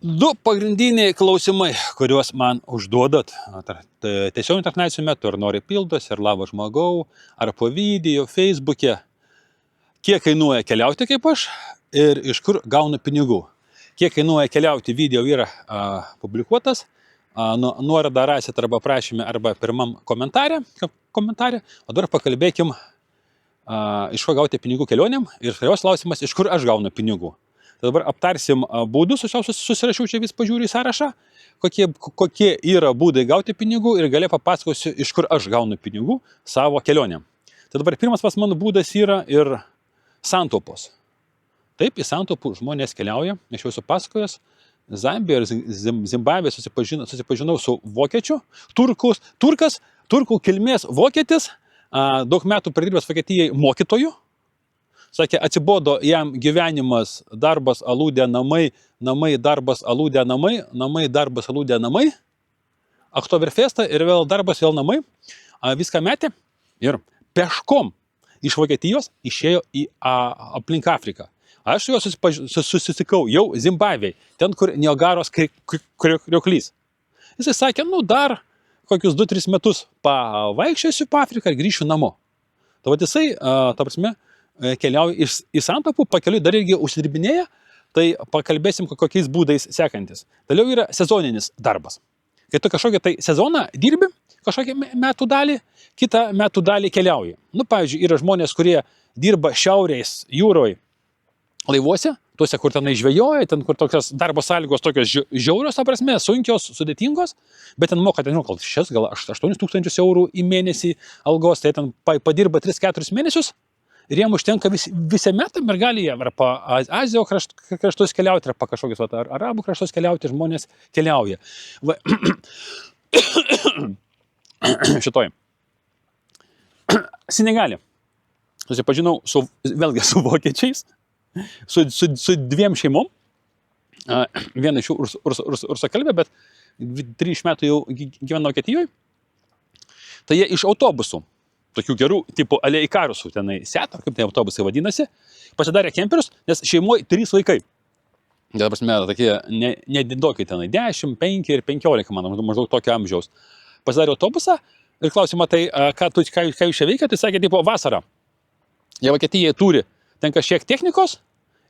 Du pagrindiniai klausimai, kuriuos man užduodat tiesioginių transliacijų metu, ar nori pildosi, ar labo žmogau, ar po video, Facebook'e, kiek kainuoja keliauti kaip aš ir iš kur gaunu pinigų. Kiek kainuoja keliauti, video yra publikuotas, nuorodą rasit arba prašymę, arba pirmam komentarė, o dabar pakalbėkim, iš ko gauti pinigų kelionėm ir svarbiausias klausimas, iš kur aš gaunu pinigų. Tai dabar aptarsim būdus, susirašiau čia vis pažiūrį į sąrašą, kokie yra būdai gauti pinigų ir galiausiai papasakosiu, iš kur aš gaunu pinigų savo kelionėm. Tai dabar pirmas pas mano būdas yra ir santaupos. Taip, į santaupų žmonės keliauja, aš jau esu pasakojęs, Zambijoje ir Zimbabvėje susipažinau su vokiečiu, turkų kilmės vokietis, daug metų pradirbęs Vokietijai mokytoju. Sakė, atsibodo jam gyvenimas, darbas, alūdė, namai, darbas, alūdė, namai, darbas, alūdė, namai, Oktoberfestą ir vėl darbas, vėl namai, viską metė ir peškom iš Vokietijos išėjo į aplink Afriką. Aš su juo susitikau jau Zimbabvėje, ten, kur Niagaros krioklys. Jisai sakė, dar kokius 2-3 metus pavaikščiosiu po Afriką ir grįšiu namo. Tai vat jisai, ta prasme, keliauja į santaupų, pakeliui dar irgi užsidirbinėja, tai pakalbėsim kokiais būdais sekantis. Toliau yra sezoninis darbas. Kai tu kažkokią tai sezoną dirbi, kažkokią metų dalį, kitą metų dalį keliauji. Pavyzdžiui, yra žmonės, kurie dirba šiaurės jūroje laivuose, tuose, kur tenai žvejoja, ten, kur tokios darbo sąlygos tokios žiaurios, ta prasme, sunkios, sudėtingos, bet ten moka, gal 8 tūkstančius eurų į mėnesį algos, tai ten padirba 3-4 mėnesius, ir jiem užtenka visą metą ir gali jie ar po Azijos kraštus keliauti, ar po kažkokius arabų kraštus keliauti, žmonės keliauja. Šitoj. Senegalė. Susipažinau vėlgi su vokiečiais, su 2 šeimom. Viena iš jų rusakalbė, bet 3 metų jau gyvena Vokietijoje. Tai jie iš autobusų, tokių gerų, tipo Alei-Karusų, tenai Seto, kaip tai autobusai vadinasi, pasidarė kemperius, nes šeimoje 3 vaikai. Tai prasme, tokie nedidokai tenai, 10, 5 ir 15, man maždaug tokio amžiaus. Pasidarė autobusą ir klausimą, tai ką jūs čia veikia, tai sakė, tipo, vasarą. Jie Vokietijai turi ten kažkiek technikos,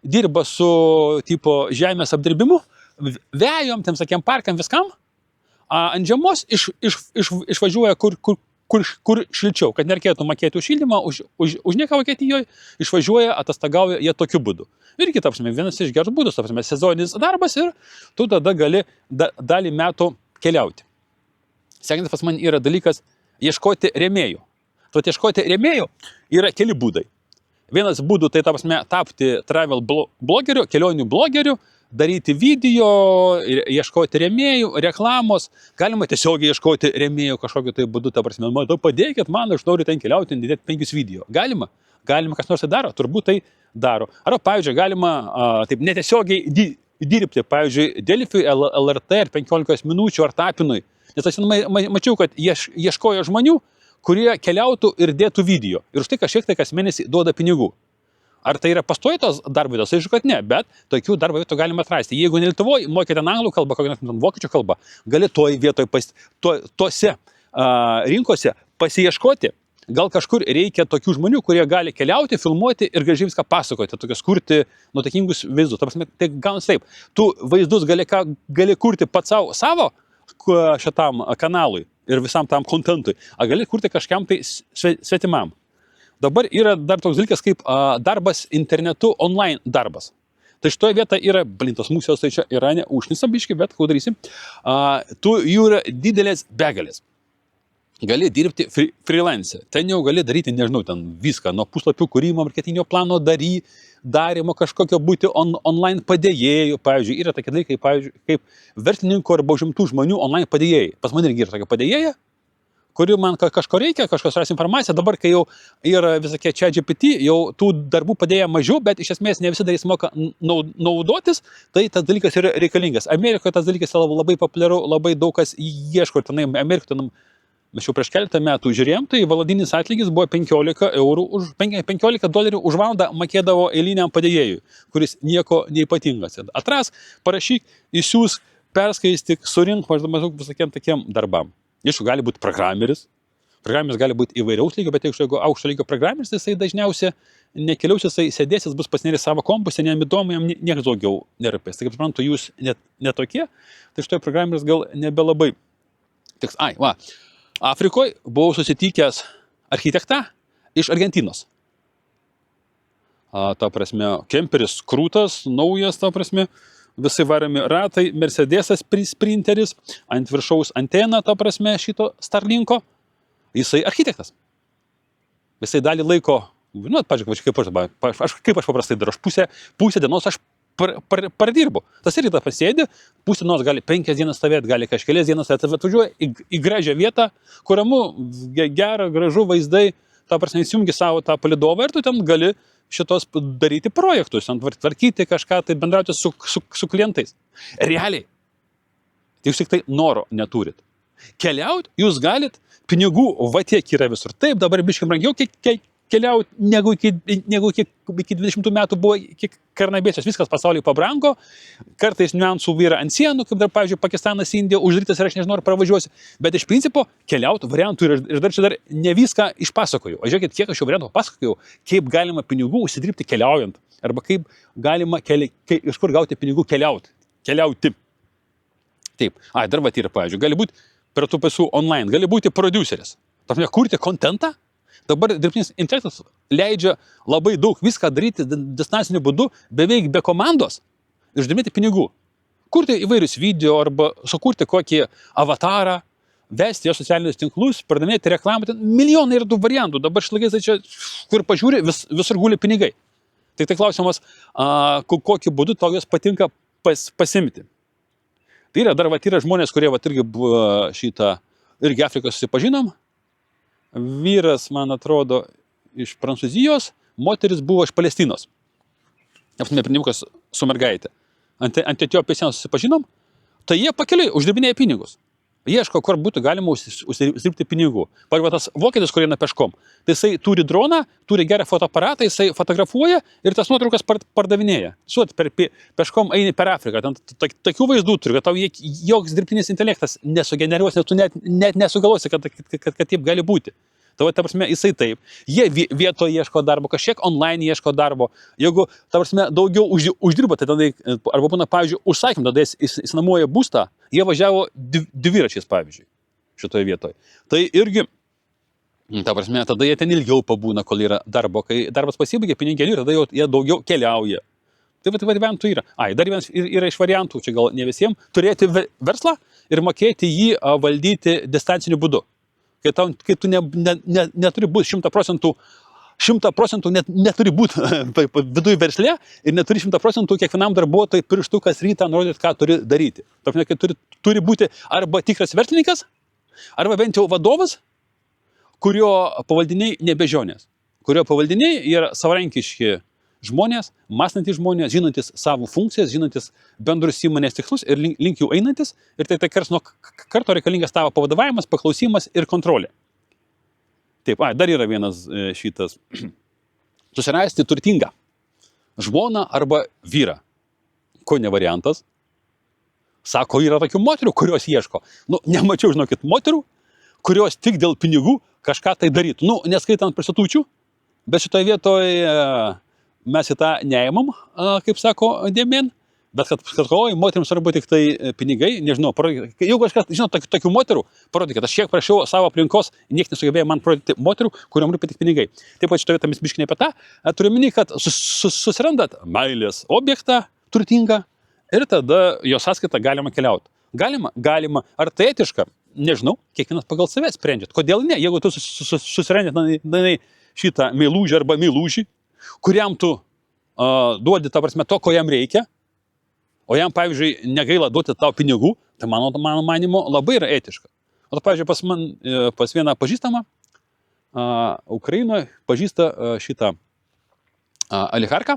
dirba su tipo žemės apdirbimu, vejom, ten sakėm, parkam viskam, ant žiemos išvažiuoja kur šilčiau, kad nereikėtų mokėti už šildymą, už nieką Vokietijoje, išvažiuoja, atostogauja jie tokiu būdu. Ir kita, vienas iš gerų būdų, sezoninis darbas ir tu tada gali dalį metų keliauti. Sekantis pas man yra dalykas ieškoti rėmėjų. Tuo ieškoti rėmėjų yra keli būdai. Vienas būdų tai tapti travel blogeriu, kelionių blogeriu, daryti video, ieškoti rėmėjų, reklamos, galima tiesiog ieškoti rėmėjų kažkokiu tai būdu, ta prasme, padėkit man, aš noriu ten keliauti, dėti 5 video. Galima, kas nors tai daro, turbūt tai daro. Arba, pavyzdžiui, galima taip netiesiogiai dirbti, pavyzdžiui, Delfiui, LRT ar 15 minučių ar Tapinui. Nes aš mačiau, kad ieškojo žmonių, kurie keliautų ir dėtų video. Ir už tai kažkiek tai kas mėnesį duoda pinigų. Ar tai yra pastovios darbo vietos? Aišku, kad ne, bet tokių darbo vietų galima atrasti. Jeigu ne Lietuvoje mokėte anglų kalbą, kokią vokiečių kalbą, gali toj vietoje, tose rinkose pasiieškoti. Gal kažkur reikia tokių žmonių, kurie gali keliauti, filmuoti ir gražiai viską pasakoti, tokius kurti nuotaikingus vaizdus. Tai gaunasi taip, tu vaizdus gali kurti pats savo šitam kanalui ir visam tam kontentui, a gali kurti kažkam tai svetimam. Dabar yra dar toks dalykas kaip darbas internetu, online darbas. Tai šitoje vietoje yra, tos mūsijos, tai čia yra ne užnisa biški, bet ką darysim, jų yra didelės begalės. Gali dirbti freelance, ten jau gali daryti, nežinau, ten viską, nuo puslapių kūrimo, marketinio plano darimo, kažkokio būti online padėjėjų, pavyzdžiui, yra tokie dalykai, pavyzdžiui, kaip verslininkų arba užimtų žmonių online padėjėjai. Pas man irgi yra tokia padėjėja, kuri man kažko reikia, kažkas ras informaciją, dabar, kai jau yra visokie ChatGPT, jau tų darbų padėja mažiau, bet iš esmės ne visi darys moka naudotis, tai tas dalykas yra reikalingas. Amerikoje tas dalykas yra labai populiaru, labai daug kas ieško, tenai Amerikoje mes jau prieš keletą metų žiūrėjom, tai valadinis atlygis buvo 15 eurų, 15 dolerių už valandą mokėdavo eiliniam padėjėjui, kuris nieko neipatingas. Atras, parašyk, įsiūs, perskaistyk, surink maždaug visokiem tokiem darbam. Aišku, gali būti programeris gali būti įvairiaus lygio, bet jeigu aukšto lygio programeris, tai jisai dažniausiai nekeliaus, jisai sėdės, jis bus pasinėręs savo kompus, jam įdomu, jam niekas daugiau nerūpės. Tai kaip suprantu, jūs netokie, tai šitoje programeris gal nebelabai. Tiks, Afrikoje buvau susitikęs architektą iš Argentinos. Ta prasme, kemperis krūtas, naujas, ta prasme, visi varomi ratai, Mercedesas sprinteris, ant viršaus antena, ta prasme, šito Starlinko. Jisai architektas. Jisai dalį laiko, pažiūrėk, kaip aš paprastai darau, pusę dienos aš pradirbu. Tas irgi tas pasėdi, pusę dienos gali 5 dienas stovėti, gali kažkelias dienas atvažiuoja į gražią vietą, kur ramu, gera, gražu vaizdai, ta prasme, įsijungi savo tą palidovą ir tu ten gali šitos daryti projektus, tvarkyti kažką, tai bendrauti su klientais. Realiai. Tai jūs tik tai noro neturit. Keliaut jūs galit, pinigų va tiek yra visur. Taip, dabar biškai brangiau keliaut, negu iki 20 metų buvo iki karnabėsios. Viskas pasaulyje pabrango, kartais niuansų yra ant sienų, kaip dar, pavyzdžiui, Pakistanas, Indija, uždarytas ir aš nežinau, ar pravažiuosiu. Bet iš principo keliaut variantų ir dar čia dar ne viską išpasakojau. O žiūrėkit, kiek aš jau variantų pasakojau, kaip galima pinigų užsidirbti keliaujant. Arba kaip galima iš kur gauti pinigų keliauti. Taip, dar va yra, pavyzdžiui, gali būti per tų pasų online, gali būti produceris. Tarp kurti kontentą, dabar dirbtinis intelektas leidžia labai daug viską daryti distanciniu būdu, beveik be komandos, uždirbti pinigų. Kurti įvairius video arba sukurti kokį avatarą, vesti jo socialinius tinklus, pardavinėti reklamą, milijonai ir tų variantų. Dabar šlagiais, tai čia, kur pažiūri, visur guli pinigai. Tai klausimas, kokiu būdu tau jos patinka pasimti. Tai yra, dar yra žmonės, kurie irgi buvo irgi Afrikos susipažinom. Vyras, man atrodo, iš Prancūzijos, moteris buvo iš Palestinos. Apsimė priniukas su mergaitė. Ant Etiopijos sienos susipažinom, tai jie pakeliui uždirbinėja pinigus. Ieško, kur būtų galima uždirbti pinigų. Pavyzdžiui, tas vokietis, kur eina peškom, tai jisai turi droną, turi gerą fotoaparatą, jisai fotografuoja ir tas nuotraukas pardavinėja. Peškom eini per Afriką, tokių vaizdų turi, kad tau joks dirbtinis intelektas nesugeneruos, nes tu net nesugalvosi, kad taip gali būti. Ta prasme, jisai taip. Jie vietoje ieško darbo, kažkiek online ieško darbo. Jeigu, ta prasme, daugiau uždirba, tai tada, arba būna, pavyzdžiui, užsakym, tada jis namuoja būstą, jie važiavo dviračiais, pavyzdžiui, šitoje vietoje. Tai irgi, ta prasme, tada jie ten ilgiau pabūna, kol yra darbo. Kai darbas pasibaigia, pinigai ir tada jie daugiau keliauja. Tai variantų yra. Dar vienas yra iš variantų, čia gal ne visiems, turėti verslą ir mokėti jį valdyti distanciniu būdu. Kai tu neturi būti 100% neturi būti viduje versle ir neturi 100% kiekvienam darbuotojui pirštų kas rytą nurodyti, ką turi daryti. Tarp, kai turi būti arba tikras verslininkas, arba bent jau vadovas, kurio pavaldiniai nebežionės, kurio pavaldiniai yra savarankiški žmonės, mąstantys žmonės, žinantis savo funkcijas, žinantis bendrus įmonės tikslus ir link jų einantis. Ir tai kars nuo karto reikalingas tavo pavadovavimas, paklausimas ir kontrolė. Taip, dar yra vienas šitas. Susirasti turtingą žmoną arba vyrą. Ko ne variantas? Sako, yra tokių moterų, kurios ieško. Nemačiau, žinokit, moterų, kurios tik dėl pinigų kažką tai darytų. Neskaitant prostitučių, bet šitoje vietoje mes į tą neimam, kaip sako dėmen, bet kad moterims svarbu tik tai pinigai, nežinau, jeigu kažkas, žinot, tokių moterų, parodykit, aš šiek prašiau savo aplinkos, niekas nesugebėjo man parodyti moterų, kuriam rūpi tik pinigai. Taip pat šitoje vietomis biškinė apie tą, turiu minį, kad susirandat meilės objektą turtingą ir tada jo sąskaitą galima keliauti. Galima, ar tai etiška? Nežinau, kiekvienas pagal save sprendžiat. Kodėl ne? Jeigu tu susirandėt šitą meilužį arba meilužį, kuriam tu duodi, ta prasme, to, ko jam reikia, o jam, pavyzdžiui, negaila duoti tau pinigų, tai mano manimo labai yra etiška. O to, pavyzdžiui, pas vieną pažįstamą Ukrainoje pažįsta šitą oligarką,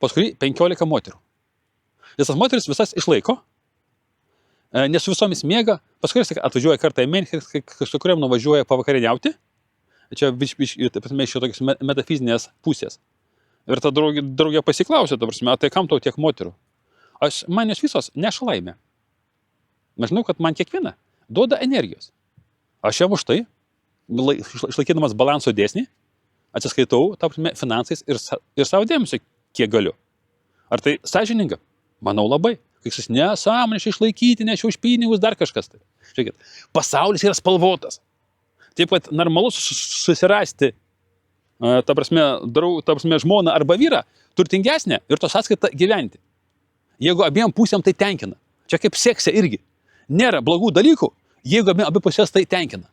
pas kurį 15 moterų. Visas moteris visas išlaiko, ne su visomis miega, paskui atvažiuoja kartą į mėnesį, su kuriam nuvažiuoja pavakarieniauti. Čia iš tokios metafizinės pusės. Ir ta draugė pasiklausė, tai kam tau tiek moterų? Man jos visos neša laimę. Aš žinau, kad man kiekviena duoda energijos. Aš jam už tai, išlaikydamas balanso dėsnį, atsiskaitau finansais ir savo dėmesio, kiek galiu. Ar tai sąžininga? Manau labai. Kai jis nesąmonė išlaikyti, nešiau už pinigus, dar kažkas. Tai. Žiūrėkit, pasaulis yra spalvotas. Taip, kad normalu susirasti, ta prasme, žmoną arba vyrą, turtingesnę ir to sąskaitą gyventi. Jeigu abiem pusėm tai tenkina. Čia kaip sekse irgi. Nėra blogų dalykų, jeigu abi pusės tai tenkina.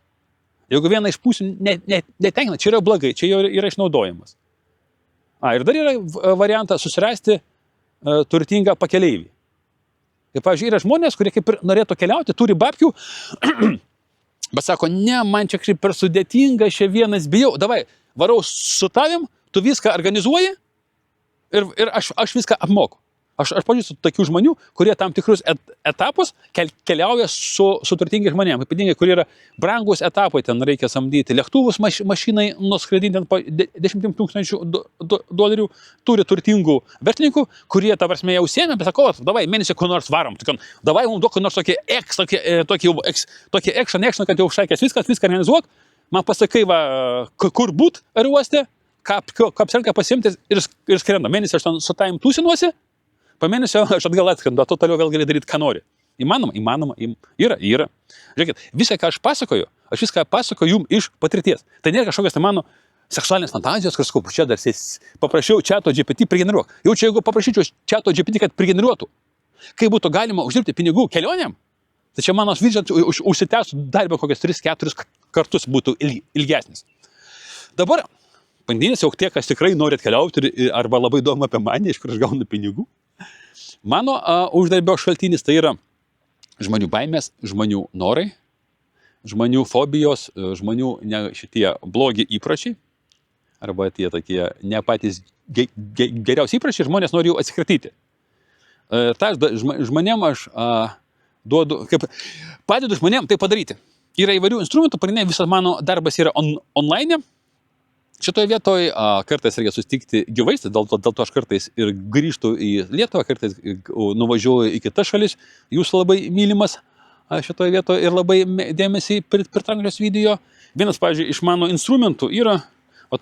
Jeigu viena iš pusių netenkina, čia yra blogai, čia jau yra išnaudojimas. Ir dar yra variantas susirasti turtingą pakeleivį. Kaip, pavyzdžiui, yra žmonės, kurie kaip ir norėtų keliauti, turi babkių, bet sako, ne, man čia kažkaip per sudėtinga, čia vienas bijau, davai, varau su tavim, tu viską organizuoji ir aš viską apmoku. Aš pažįstu tokių žmonių, kurie tam tikrus etapus keliauja su turtingai žmonėms. Ypatingai, kurie yra brangus etapai, ten reikia samdyti lėktuvus mašinai, nuskraidinti po 10 000 dolerių, turi turtingų verslininkų, kurie, ta prasme, jau sėmė, bet sako, davai, mėnesį ko nors varom, davai mums duok nors tokį action, kad jau užšaikęs viską organizuok, man pasakai, kur būt aerouoste, kapselkę pasiimti ir skrenda. Mėnesį aš ten su tavim tūsinuosi, po mėnesio aš atgal atskrendu, tu toliau vėl gali daryti, ką nori. Įmanoma, yra. Žiūrėkit, visą, ką aš pasakoju, viską pasakoju jums iš patirties. Tai nėra kažkokios tai mano seksualinės fantazijos, kas sakau, čia dar paprašiau Chato GPT prigeneruok. Jau čia jeigu paprašyčiau Chato GPT, kad prigeneruotų, kaip būtų galima uždirbti pinigų kelionėm, tai čia mano vidžet užsitęstų darbą kokias 3-4 kartus būtų ilgesnis. Dabar, bandinės jau tie, kas tikrai nori atkeliauti arba labai įdomu apie mane, iš kur aš gaunu pinigų. Mano uždarbio šaltinis tai yra žmonių baimės, žmonių norai, žmonių fobijos, žmonių šitie blogi įpročiai, arba tie tokie ne patys geriausi įpročiai, žmonės nori jų atsikratyti. Žmonėm aš padedu žmonėm tai padaryti. Yra įvairių instrumentų, pagrindinė visas mano darbas yra online. Šitoje vietoje kartais reikia susitikti gyvais, dėl to aš kartais ir grįžtu į Lietuvą, kartais nuvažiuoju į kitas šalis, jūs labai mylimas šitoje vietoje ir labai dėmesį pritrankios video. Vienas, pavyzdžiui, iš mano instrumentų yra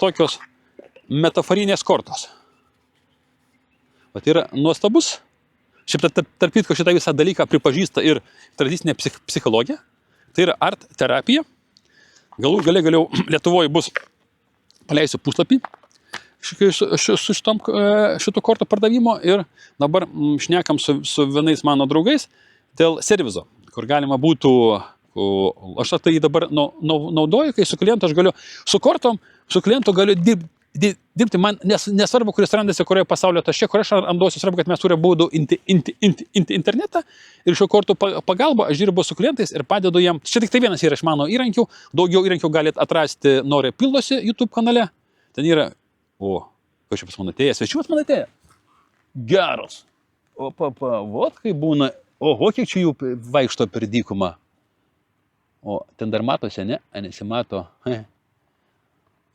tokios metaforinės kortos. Tai yra nuostabus. Šiaip tarp kitko šitą visą dalyką pripažįsta ir tradicinė psichologija. Tai yra art terapija. Galiau Lietuvoje bus paleisiu puslapį su šitų kortų pardavimo ir dabar šnekam su vienais mano draugais dėl servizo, kur galima būtų, aš tai dabar naudoju, kai su klientu aš galiu, su kortom, su klientu galiu dirbti, man nesvarbu, kuris randasi, kurioje pasaulio taške, kur aš randuosiu, svarbu, kad mes turime būdų internetą ir šio kortų pagalba aš dirbu su klientais ir padedu jam. Čia tik tai vienas yra iš mano įrankių, daugiau įrankių galite atrasti Nori pildosi YouTube kanale. Ten yra, kas čia pas man atėjo, svečių pas man atėjo. Geras. Vot kaip būna, kiek čia jų vaikšto per dykumą. Ten dar matosi, ne? Nesimato.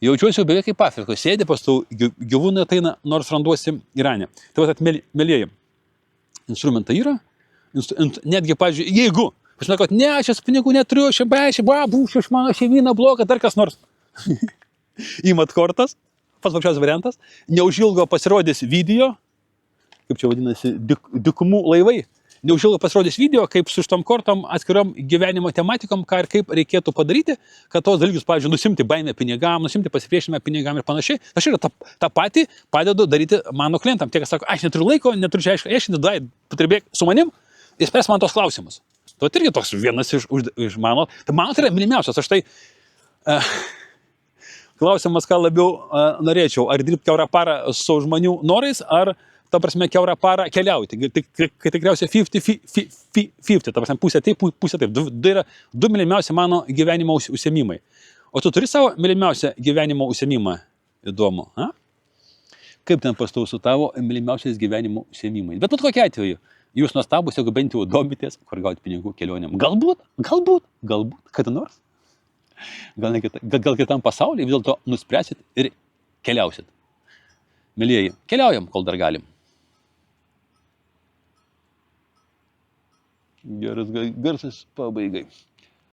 Jaučiuosi beveik kaip Afrikoje, sėdė, pastų gyvūnai ateina, nors randuosi Irane. Tai va, mėlyjeji, instrumentai yra, netgi, pavyzdžiui, jeigu, aš žinau, kad ne, aš pinigų neturiu, aš mano šeimyną blogą, dar kas nors. Įmat kortas, pats pačiausias variantas, neužilgo pasirodys video, kaip čia vadinasi, dykumų laivai, neužilgo pasirodys video, kaip su šitom kortom atskirom gyvenimo tematikom, ką ir kaip reikėtų padaryti, kad tos dalykus, pavyzdžiui, nusimti baimę pinigam, nusimti pasipriešinimą pinigam ir panašiai. Aš ir tą patį padedu daryti mano klientam. Tie, kas sako, aš neturiu laiko, neturiu čia aiškinti, patribėk su manim, jis spręs man tos klausimus. Tai irgi toks vienas iš mano, tai mano tai yra mylimiausias. Aš tai klausimas, ką labiau norėčiau, ar dirbti kiaurą parą su žmonių norais, ar ta prasme, kiaurą parą keliauti. Kai tikriausiai 50-50, ta prasme, pusė taip. Tai yra du mylimiausi mano gyvenimo užsiėmimai. O tu turi savo mylimiausią gyvenimo užsiėmimą? Įdomu. Kaip ten pastų su tavo mylimiausiais gyvenimo užsiėmimais? Bet kokiu atveju, Jūs nuostabus, jeigu bent jau domitės, kur gauti pinigų kelionėm. Galbūt, kada nors, gal kitam pasaulyje vis dėlto nuspręsit ir keliausit. Mielieji, keliaujam, kol dar galim. Geras garsas pabaigai.